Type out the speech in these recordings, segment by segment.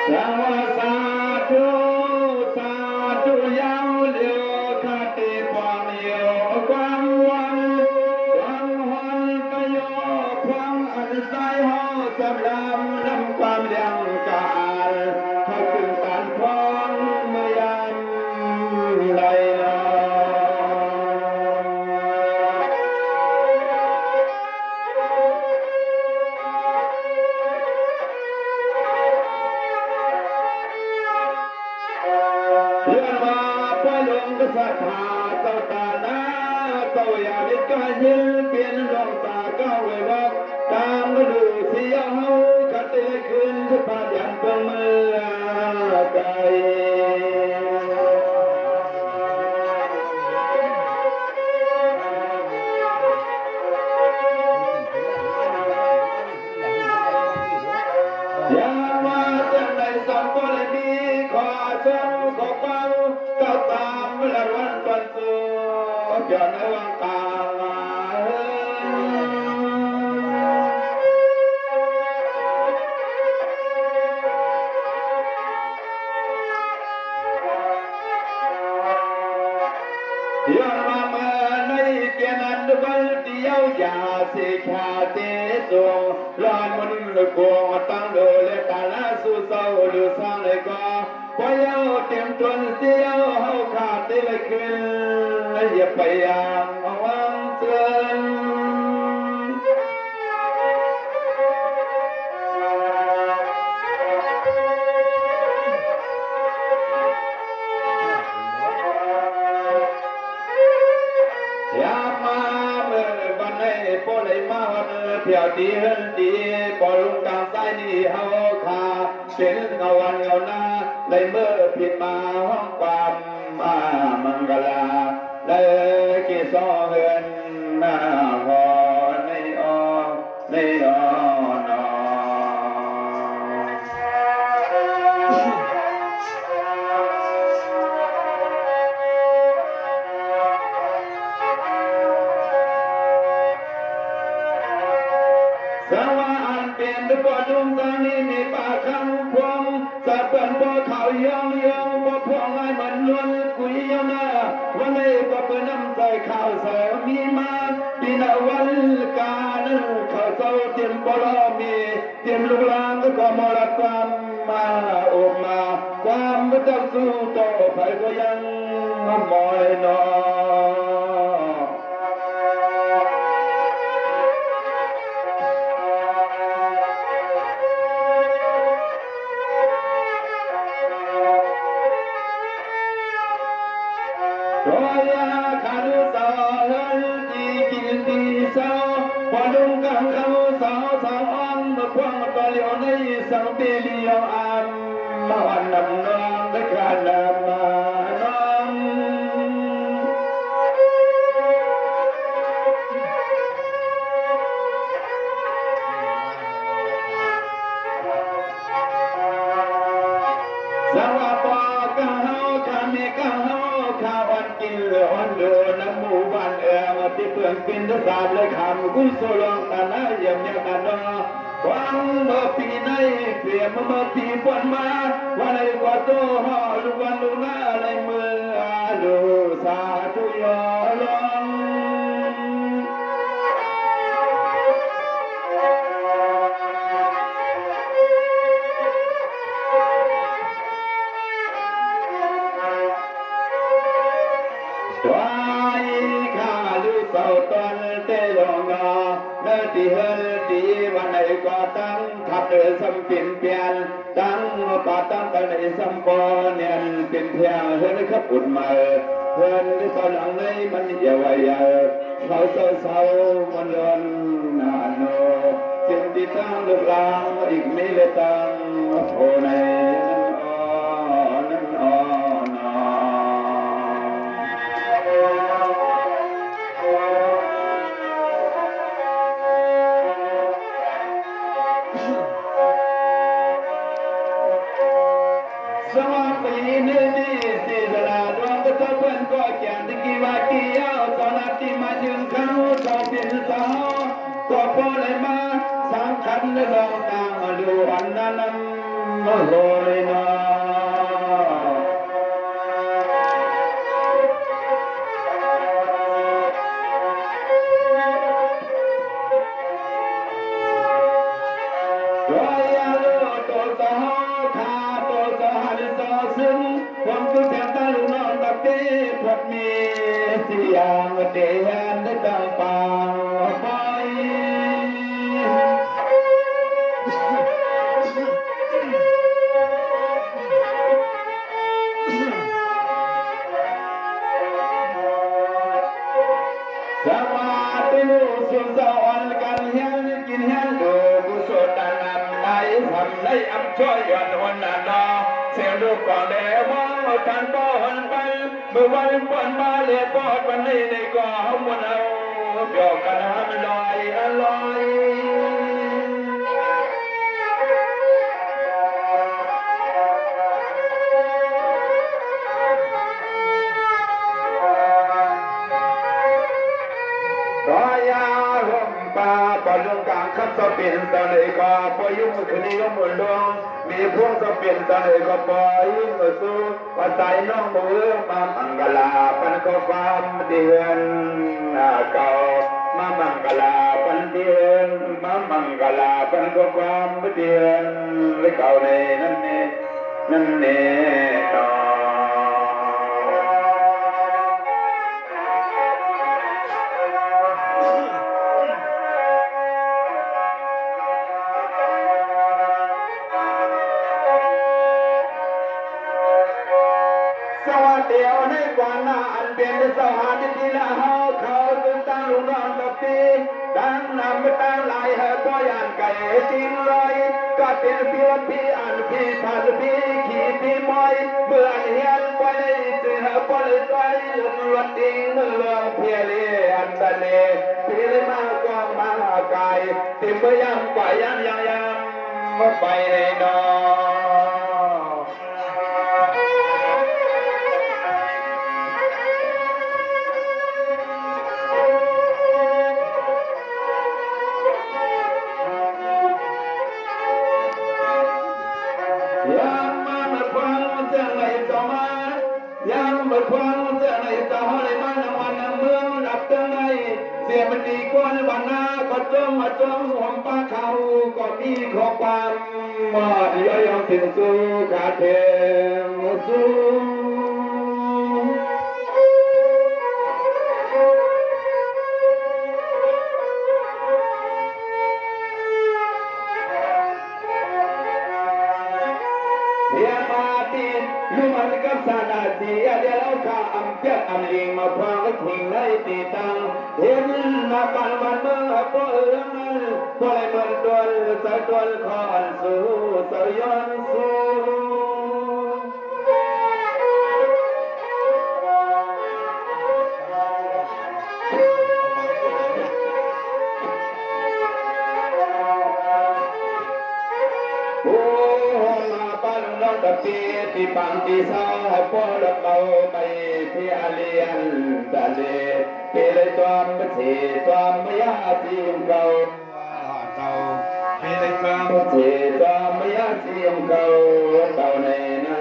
สวัสสาธุสาธุยาวเลียวคติความเยียวความวันความวันกโยความอันใสหอสำลำนำความยังกาลให้ถึงการพร้อมเมื่อยามใดศรัทธาเจ้าตาหน้าเจ้าอย่าได้การยินเปลี่ยนดวงตาเก้าไว้วักตามฤดูเสียวเฮากัดเตยคืนทุกพายันเพิ่งเมื่อไกลอย่ามาจังในสัมปรมีขอชมขอเป้าก็ตามเวลาวันปันสุขย้อนในวังตาย้อนมาเมื่อในเกียนันบัลเดียวยาสิขาเตตงลอยมันลูกงตั้งโดเลตาลาสุเศร้าดูสร้างเลยก็พอยเอาเต็มจนเสียวเฮาขาดได้เลยขึ้นอย่าไปยังหวังเตือนอย่ามาเมื่อวันไหนพอได้มาวันเที่ยวดีเฮินดีพอลุงกลางสายนี่เฮาขาเป็นเงาวันเงาหน้าได้เมื่อผิดมาห้องความมังกลาได้กี่ซ้อเฮือนหน้าหอในในนอสวาอันเป็นด้วยบ่ดุงตานีมีป่าคำพวงสะเปิ้นบ่เขายองบ่พวงให้มันล้วนกุยยหน้าวันนี้ก็เปิ้นน้ำใจข้าวเสามีมาปีนวันกานั้นข้าวเสาเตรียมบ่รอมีเตรียมลูกหลานก็มรดกมาออกมาความบ่ต้องสู้ต่อไปก็ยังมอยนอขาดูสาวดีกินดีสาวพอลุงกังเขาสาวอ่อนมาพวงมาตอเลียวในสังเปลียวอันมาวันนำน้องได้การนำมาน้องสาวปอกังเขาขามีกังเขาข้าวันกินวันเดินน้ำหมู่บ้านที่เปลืองเป็นทศาสตร์เลยคำกุศลองตาหน้าเยี่ยมยังกันนอความเมื่อปีในเปลี่ยนเมื่อปีปนมาวันไหนก็โตห่อลูกวันลูกหน้าในมือดูสาธุยอลองเศร้าตอนเตลงนอเนื้อที่เฮิลดีวันไหนก็ตั้งขับเดินสัมปินเปลี่ยนตั้งป่าตั้งกันในสัมปอเนียนเป็นเพียงเฮิลขับอุ่นมาเฮิลที่ตอนหลังในมันเยาว์ใหญ่เขาเศร้ามันเดินนาโนสิ่งที่ตั้งลูกหลานอีกไม่เลยตั้งโผล่ในนั่นอ๋อนอสวัสดีนี่สิสลาดวงก็จะเป็นก็แก่ตะกี้ว่ากี่ยาวตอนนั้นที่มายืนเขาตอนเป็นสาวก็พอเลยมาสามคันเลยลองตามมาดูอันนั้น โลเลยนะรอยาโลตัวสหคาตัวสหันสซึ่งความคือแทนตาลุนอนตะเกียบพดมีเสียงเดียนได้ดังปังไปสมาธิสุสานกันเฮียนกินเฮียนดูกุศลนำได้ทำได้อับช่วยยันวันนั้นนอเสียงลูกก่อนเดี๋ยวว่าท่านป้อนไปเมื่อวันป้อนมาเลยป้อนวันนี้ในก่อหมดเอาเกี่ยวกันให้มันลอยลอยปลุงกลางขับสเปลี่ยนตอนไหนก็ปยุ่งคืนนี้ก็หมุนดวงมีพวงสเปลี่ยนตอนไหนก็ปยุ่งสู้ปัจจัยน้องมือมามังกลาปันก็ความเดือนเก่ามามังกลาปันเดือนมามังกลาปันก็ความเดือนเก่าในนั่นนี่นั่นนี่ต่อเดียวในกว่านาอันเป็นสหายที่ละเฮาเขาตึงตั้งลุงนอนตะปีตั้งนำไปตั้งลายเฮก็ยันไก่จริงเลยก็เป็นพี่วันพี่อันพี่ทันพี่ขี่พี่มอยเมื่อเฮียนไปเจอไปไปรถดิ้งเมืองเพียรีอันตะเลพี่เลยมากองมาไก่ติมไปยังไปยังมาไปในนอเสียมันดีกว่าในวันหน้าก็จ้องมาจ้องหอมปลาเขาก็มีข้อความว่าย่อยถึงสู้ขาดเทมสู้เสียมาตีลูกมันกับสาดาสีเดียวข้าอัมเปียอัมลิงมาพางทิ้งในตีตังเห็นมาปันมันเมื่อปล่อยนั้นปล่อยมันดวนสะดวนขอนสู้สยอนสู้ตะปีที่ปังที่สาวปอลเบาไปที่อาเลียนทะเลเปเลยจอมเสียจอมไม่ยาจีมเก่าเปเลยจอมเสียจอมไม่ยาจีมเก่าเก่าในนา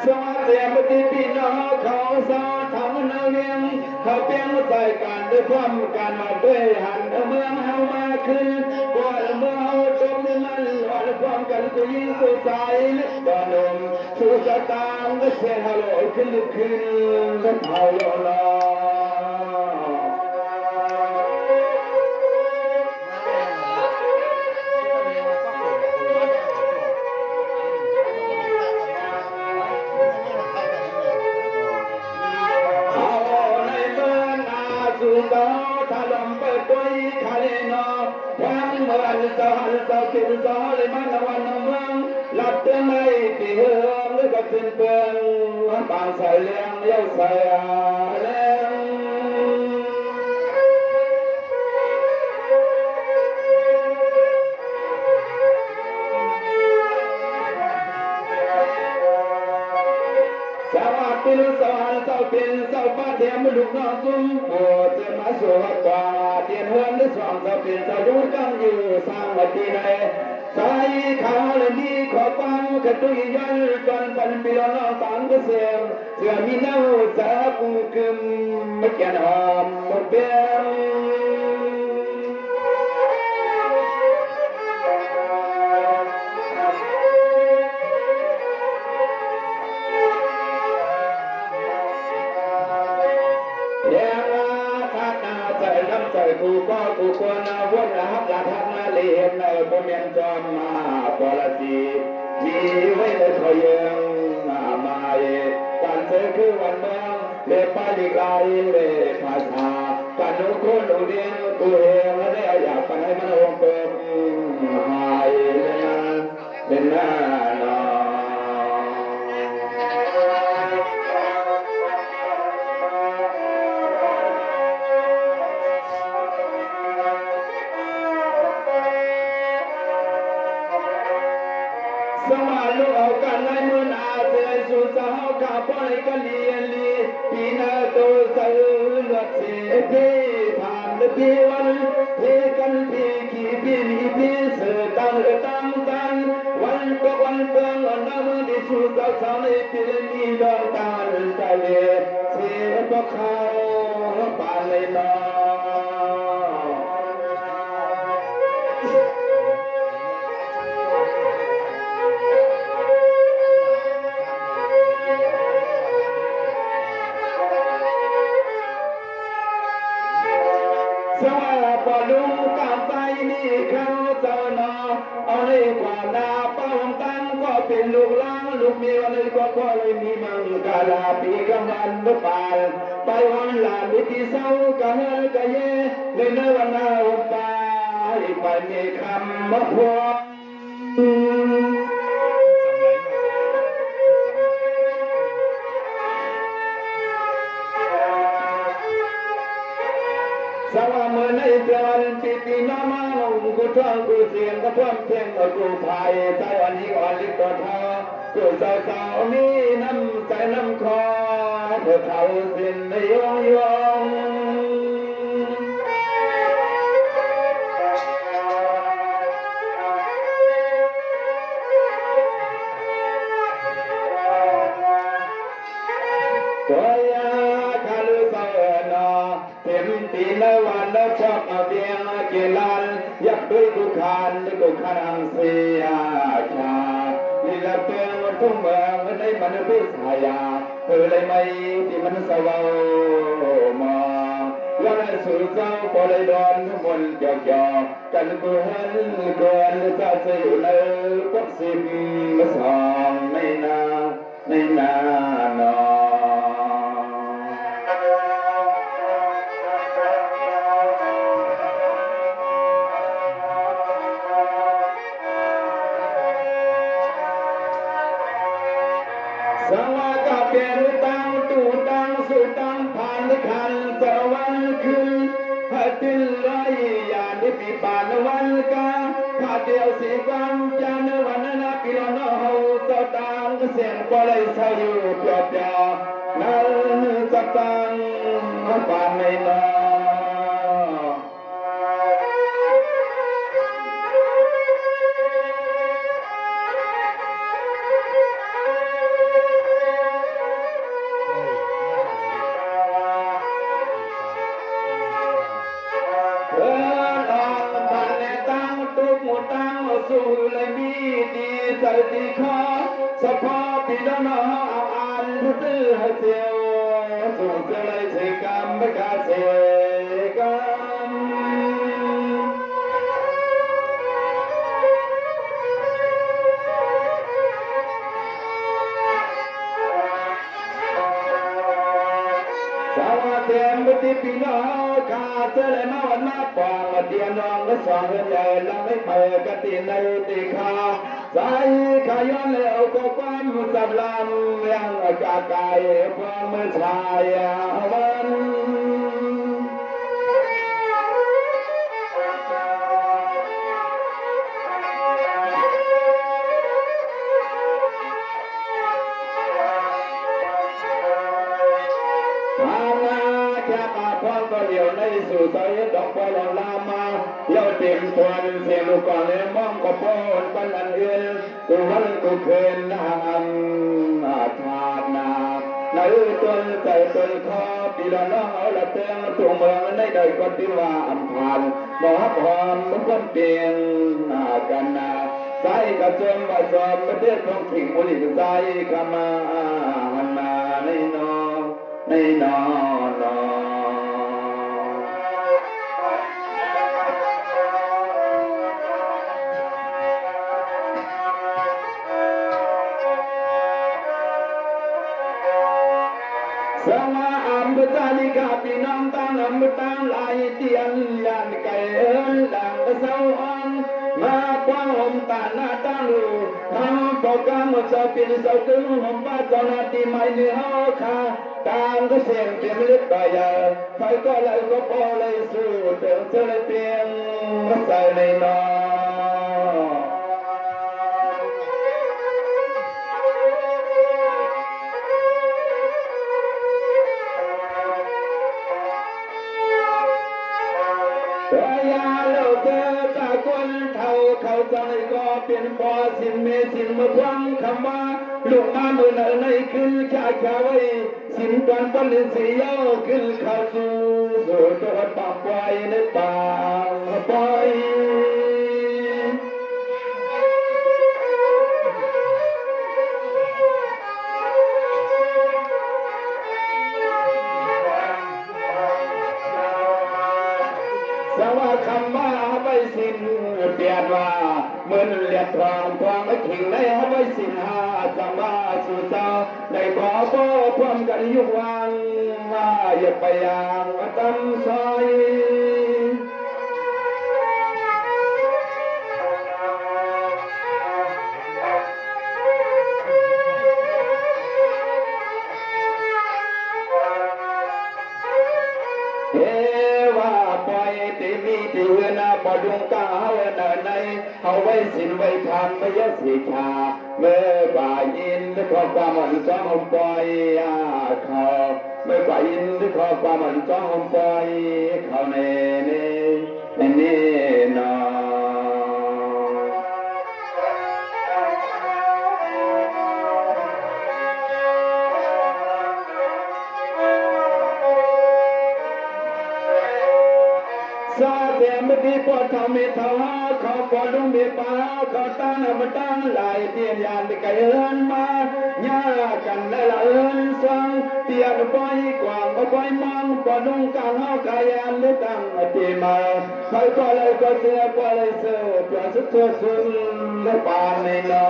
สวัสดีปฏิปีน้องเขาสอทำนาเวียงเขาเพียงใส่กันด้วยความการมาด้วยหันเมืองเฮามาขึ้นก่อนเมืองเฮาจงมันวันความกันกุยสุสายตอนนมสุสตางก็เสียฮัลโหลขึ้นก็เท่าโยลาถ้าลมเปิดด้วยคาเลนอวันเมื่อสหัสกินสหเลยมันวันเมืองหลับเตือนในปีเฮืองหรือก็ขึ้นเปลืองบางใส่เลี้ยงเย้าใส่เลี้ยง เป็นสวรรค์เจ้าเป็นเจ้าป้าเทียมลูกน้องซุ้มโบเจ้ามาสวดกว่าเทียนเฮือนได้สองเจ้าเป็นเจ้ายุ่งกันอยู่สร้างมาปีไหนใจเขาเลยนี่ขอฟังกระตุ้ยยันจนปันปีละน้องต่างก็เสียงเสื่อมีเน่าจะปูกึมไม่แก่นหอมหมดเบี้ยใจกูก็กูควรนาวนละฮับละทักนาเลียนในบ่เมียนจอมมาปรจีมีไว้ในเขาเยืองมาการเจอคือวันเมืองเลี้ยป้าดีไกลเลี้ยภาษาการนุคนดูเรียนตัวเองและได้อยากไปให้มันองเปิดหายเป็นหน้านอสมาลูกเอากันในมืออาเจสุสาวกาปอยกันเลียนลีปีนาโตใส่เลือดเสียพี่ผ่านพี่วันพี่กันพี่ขี่พี่มีพี่เสือตั้งวันก็วันเปิงน้ำมือดิสุสาวสาวในพี่มีดอกตาใจเลี้ยเสียก็เขาป่าเลยน้อสวัสดีลุงกับใจนี่เขาเจ้านาเอาในความนาป้องตั้งก็เป็นลูกล้างลูกเมียเลยก็เลยมีมังกาลาปีกำลังนุปาลไปวันลาบิติเศร้ากะเฮกะเยเลยในวันนาปาไปมีคำมาพวงสวามือในเดือนปีน้ำมันกูท่องกูเสียงก็เพิ่มเพียงกูพายใจวันนี้อ่อนลิบตัวเธอกูสาวนี้น้ำใจน้ำคอเธอเขาสิ้นในยงตัวยาคาลุสานอเต็มตีนวันแล้วชอบมาเบียงเกลันยักด้วยกุขานอังเสียชาลีลาเปงทุ่งเมืองในมันพิสายาเลยไม่ที่มันสวาวมาแล้วในสุดเจ้าพอเลยโดนมนเกี่ยวกันกูเห็นเกินจะเสียเลยก็สิบสองในนานอสวากาเป็นตังตูตังสุตังผ่านขันสวรรค์คืนพัดติลอยยานิปิปานวันกาข้าเดียวสีวันจันวันนาปิโลนเฮาสตังเสียงก็เลยเศร้าอยู่เปล่านั่นสตังปานไม่นอสู้เลยมีดีใจดีข้าสภาพปีนั้นอ่านตื้อให้เสียวสู้จะเลยเสกรรมไม่ขาดเสกรรมสาวเทียมบุตรปีน้องข้าเจอเลยมาวันมาปองมาเดียน้องก็สองใหญ่แล้วไม่เปิดกติในตีข้าใจขาย้อนแล้วก็ความสำลังยังกาไก่พวงมือชายวัน ส อาพรก็เหลียวในสู่ใจดอกบัวลามาเย้าเต็มทวนเสียงลูกก่อนเลยมองก็โปนปันอันเอื่นกูวันกูเคินนางอาชาดนาในตนใจตนคอปีละน้องเอาละเตียงตัวเมืองในใดก็ที่ว่าอันผ่านมหาพรมันก็เปลี่ยนกันนาใจกระจมว่าสอบประเทศของทิ้งบุรีใจขมาหันมาในนอในนอนอสมาอัมบุตาลิกาปีน้องตาอัมบุตาลายเตียนยันไก่เอิญหลังเสาอ่อนมาป้องห่มตาหน้าตาลูทำโปรแกรมจะเป็นเสาตึงห่มป้าจนาตีไม่เนื้อคาตามก็เสียงเต็มลึกไปยาไฟก็เลยก็พอเลยสู้เติมเธอเลยเตียงใส่ในนอเขาใจก็เป็นพอสินเมสินเมื่อควังคำว่าลูกมาเมื่อไหนขึ้นข้าข้าไว้สินตอนปลินสีเย้าขึ้นเข้าสู่ตัวปากไว้ในป่าปล่อยสว่าคำว่าไปสินเปียดว่าเหมือนเลียดทองทองไม่ทิ้งในเอาไว้สินหาจังว่าสู่เจ้าในบ่อพ่อพร้อมกันยุควังว่าอย่าไปอย่างตำซอยที่เวนาบดุงกาเฮาเดินในเฮาไว้สินไว้ทานไม่ยสีชาเมื่อบ่ายยินด้วยข้อความมันจ้องปล่อยเขาเมื่อบ่ายยินด้วยข้อความมันจ้องปล่อยเขาในนอซาเสียมดีปอดทำไม่เท่าเขาปอดลงเบียป้าเขาตั้งมันตั้งหลายเตียนยานไก่เอินมาญากันและละเอินสังเตียนปล่อยกว่างก็ปล่อยมังปอดลงกลางเขากายันหรือตั้งตีมาเขาก็เลยก็เสียก็เลยเสือเพื่อสุดเธอสุดและปานในนอ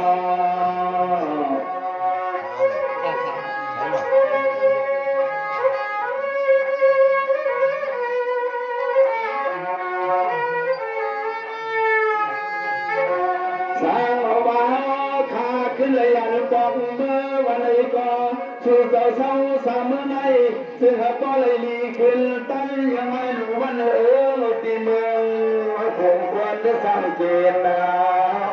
ขึ้นเลยอันบอกเมื่อวันไหนก็สู่เจ้าเศร้าสามเมื่อไหนซึ่งหากเลยลีขึ้นตั้งยังไม่รู้วันตีเมืองคงควรได้สังเกตนะ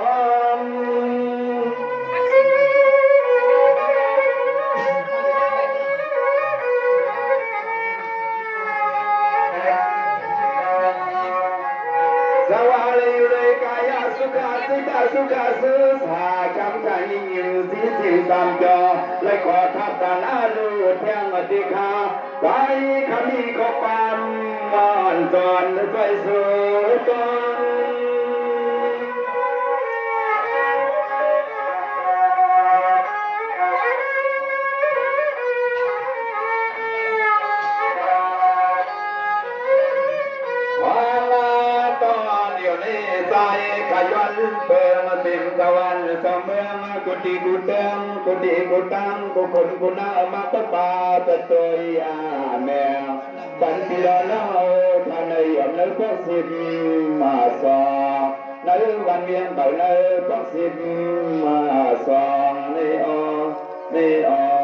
สวาลีเลยกายสุขาสิตาสุขาสุสาคำใจยิ่งสีสิตามจอเลยขอทับตาหน้าลูเทียงอติคาใจคำนี้ขอความอ่อนจอนใจสุตนขยันเปิดมาสิมตะวันสมเมืองกุฏิกุฏังกุฏิกุตังกุคนกุณามาปะปาตะตยอาแมวปันติลาเล่าท่านในยมในพวกสิบมาสองในวันเวียงเก่าในพวกสิบมาสองในออนอ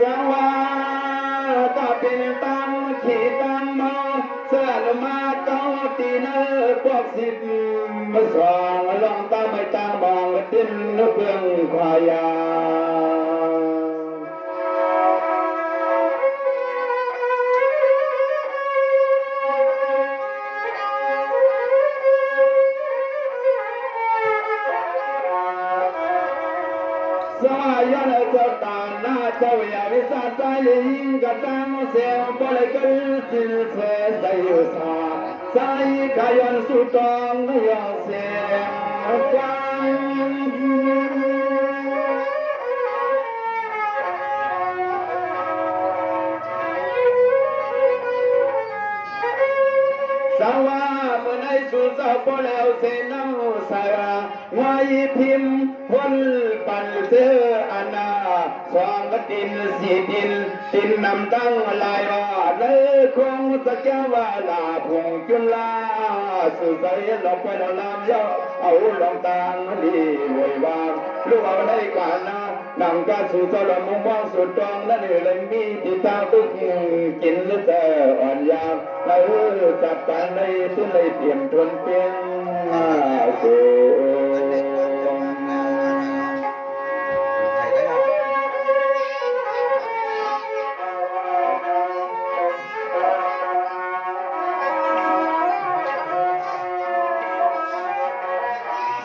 สวาตาเป็นตัน ขี่ตังมาเสื้อลมาเก้าตีเนอพวกสิบมาสองลองตาไม่ตามองดิ้นเพื่องควายาสมัยยันเจ้าตาหน้าเจ้าอย่าวิสาใจลิงกระตังเสียงบริกรสินเสใส่ยุสาใส่ขยันสุดตองยอเสียงฟังสาวาเมื่อในสุดสาวพอแล้วเสนาสาวาไว้พิมพ์พ้นปันเสืออนาสองกตินสีดินตินนำตั้งลายว่าเลยคงสักแก้วว่าลาพงจุลาสุดใจลงไปแล้วน้ำเยอะเอาลองตังดีรวยวางลูกเอาได้กว่านะนำกาสู่สลมุมมองสุดตรองนั่นเลยมีที่ตาตึกกินหรือแต่อ่อนยาวแล้วจับกันในตุ้นเลยเตรียมทนเป็นโก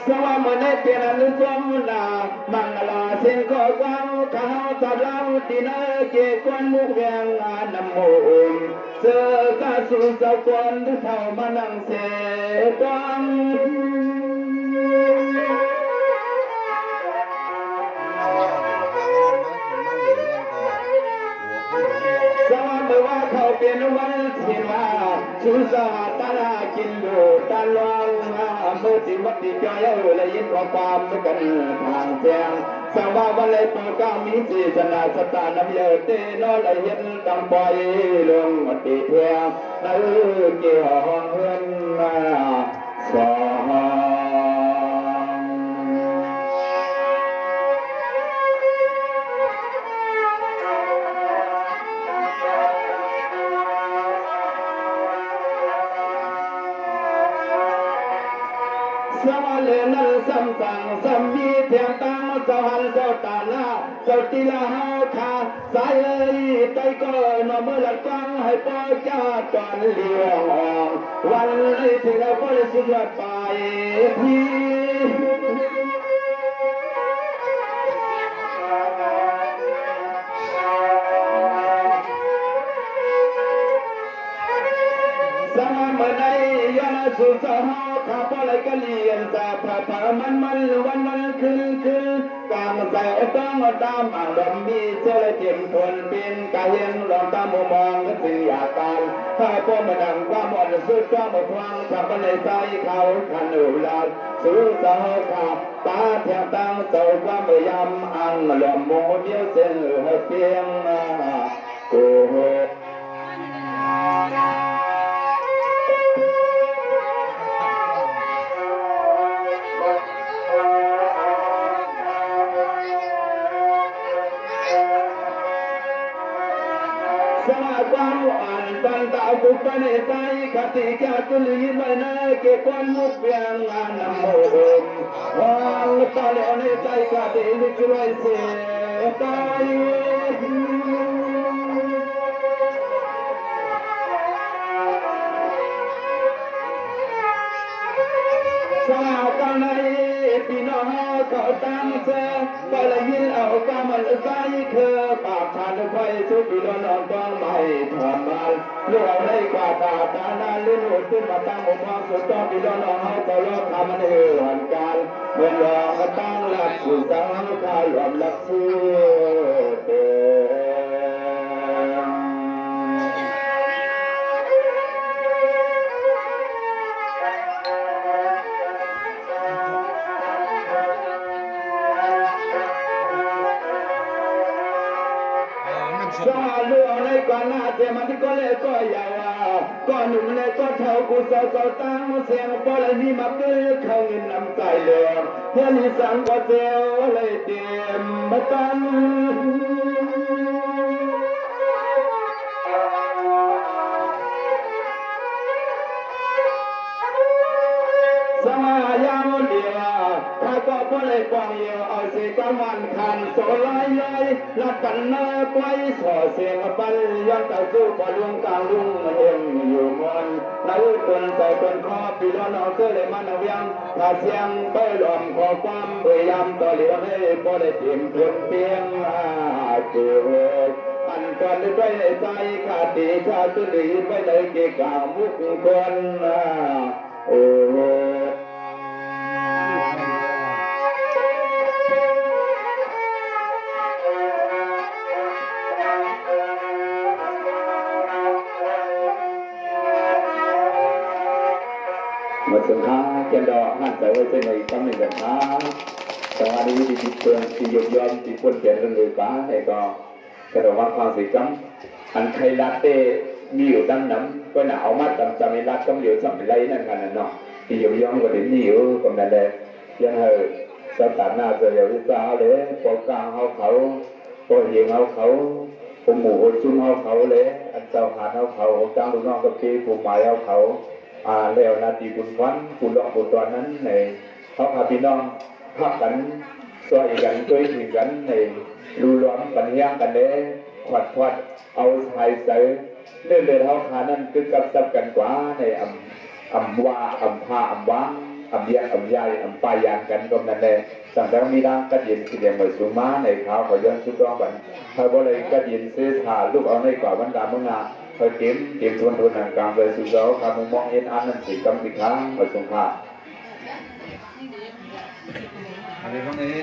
สวามเนเปียนุสมนามังลาเส้นข้อความข้าวตาเล่าตีนเกกวนมุกแวงงานนโมมเสือกาสุสาวกวนเท่ามานังเสตังสวามว่าเขาเป็นวันสิมาสุสาตาลากินดูตาลองเมื่อที่วัดที่จอยเลยยินข้อความกันทางแจ้งสาวาวันเลยปกามีสีสนาสตานำเยอะเตนอเลยเห็นตำปอยลงวัดที่เทียงนั่นเกี่ยวห้องเฮือนสองสวัสดีนั่นสัมสังสัมมีเทียงตังสหันเจ้าตาหน้าเจ้าตีลาหาคาสายใจก็นอมือหลักฟังให้ป้าจ้าตอนเลี้ยงออกวันนี้ถึงเราบริสุทธิ์ไปพี่สมัยเมื่อใดยันสุสาข้าพเลยก็เลียนสาพาพามันวันขึ้นกลางใส่ต้องตามอารมณ์มีเจ้าเจียมทนเป็นกายเห็นลองตามมองก็สิ่งอยากการถ้าพ่อมาดังความอ่อนสุดก็มาทวงข้าพเลยใส่เขาขันอุลาสุสาข้าตาเทียงตั้งเจ้าความพยายามอังหลอมโมเดียวเส้นให้เพียงโกหกสมาความอ่อนตันตาบุปนิสัยคติแก่กุลีไม่เนเกกวนมุกเบียงงานนโมมวางตาเลวในใจคติลิกไรเสียใจสมากันในปีน้องเขาตั้งเสียก็เลยยินเอากำมันใจคือปากทานไฟสุดปีนอนต้องไม่ทำมาลูกเอาได้กว่าตาตาหน้าลื่นหัวขึ้นมาตั้งหัวมองสุดต้องปีนอนเขาก็รอทำมันเหือนกันเมื่อรอก็ตั้งหลักสุดตั้งข้าหลอมหลักสู้เดิสาลูกในก่อนหน้าเจ้ามันก็เลยก็ยาวก็หนุ่มเลยก็เท่ากูสาวตั้งเสียงพอเลยนี่มาเกิดเขาเงินนำใจเลยเพื่อนที่สั่งก็เจ้าเลยเตรียมมาตั้งส ลัดกันนาไปส่อเสียงปันย้อนต่อสู้พอลุงกลางลุงเอ็มอยู่มอนนั่นต้นแต่ต้นคอปีล้อนเอาเสื้อเลยมันเอายังถ้าเสียงไปหลอมขอความพยายามต่อเหลียวให้พอได้เตรียมทนเพียงเกิดอันก่อนไปในใจขาดดีขาดตุลีไปเลยเกี่ยกามุกคนโอ้มาสังฆาเกียนดอกหันใจไว้เส้นในคำหนึ่งกันนะสวัสดีที่ติดเตือนที่ยกย่องที่พ้นเปลี่ยนเรื่องเลยป้าให้ก็กระโดดว่าความสิกรรมอันใครรักเต้มีอยู่ตั้งน้ำก็หนาวมาจำไม่รักก็อยู่สมัยไรนั่นกันน่ะเนาะที่ยกย่องก็ถึงอยู่ก็นั่นแหละยังเฮอสตาร์นาเสียวิสาเลยปกกลางเขาตัวเหี่ยวเขาผมหมู่ซุ้มเขาเลยอันเจ้าหาเขาจ้างลูกน้องกับพี่ผู้หมายเขาแล้วนาทีบุญฟันบุญหลอกบุญตอนนั้นในเขาพาพี่น้องพักกันช่วยกันช่วยถึงกันในรูล้อมปัญญากันเลยขวัดเอาชายเสือเลื่อนเขาขานั้นคือกับซับกันกว่าในอำว่าอำพาอำวังอำเยียอำยายอำปายานกันก็นั่นแหละสั่งแต่มีร่างกัดยินสีแดงเหมือนสูงม้าในเท้าขอย้อนสุดร้องบันเขาก็เลยกัดยินซื้อถ่าลูกเอาในกว่าบรรดาเมืองนาคอยเก็บทวนหนังกลางเลยสุดแล้วคำมองเห็นอันนั้นสิกำสิค้างคอยสงคราอะไรพวกนี้